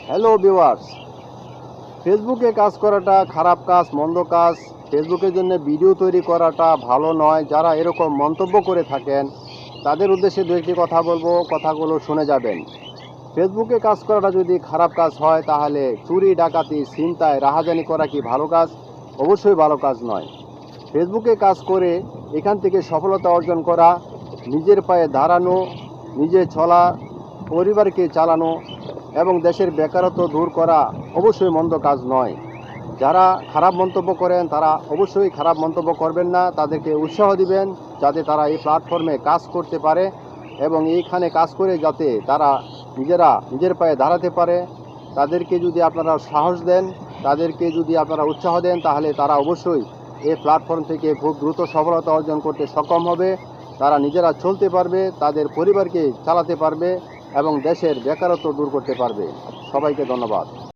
Hello viewers, ফেসবুকে কাজ করাটা খারাপ কাজ, মন্দ কাজ। ফেসবুকের জন্য ভিডিও তৈরি করাটা ভালো নয়। যারা এরকম মন্তব্য করে থাকেন তাদের উদ্দেশ্যে দু একটি কথা বলবো, কথাগুলো শুনে যাবেন। ফেসবুকে কাজ করাটা যদি খারাপ কাজ হয় তাহলে চুরি, ডাকাতি, ছিনতাই, রাহাজানি করা কি ভালো কাজ? অবশ্যই ভালো কাজ নয়। ফেসবুকে কাজ করে এখান থেকে সফলতা অর্জন করা, নিজের পায়ে দাঁড়ানো, নিজে চলা, পরিবারকে চালানো এবং দেশের বেকারত্ব দূর করা অবশ্যই মন্দ কাজ নয়। যারা খারাপ মন্তব্য করেন তারা অবশ্যই খারাপ মন্তব্য করবেন না, তাদেরকে উৎসাহ দিবেন যাতে তারা এই প্ল্যাটফর্মে কাজ করতে পারে এবং এইখানে কাজ করে যাতে তারা নিজের পায়ে দাঁড়াতে পারে। তাদেরকে যদি আপনারা সাহস দেন, তাদেরকে যদি আপনারা উৎসাহ দেন, তাহলে তারা অবশ্যই এই প্ল্যাটফর্ম থেকে খুব দ্রুত সফলতা অর্জন করতে সক্ষম হবে। তারা নিজেরা চলতে পারবে, তাদের পরিবারকে চালাতে পারবে এবং দেশের বেকারত্ব দূর করতে পারবে। সবাইকে ধন্যবাদ।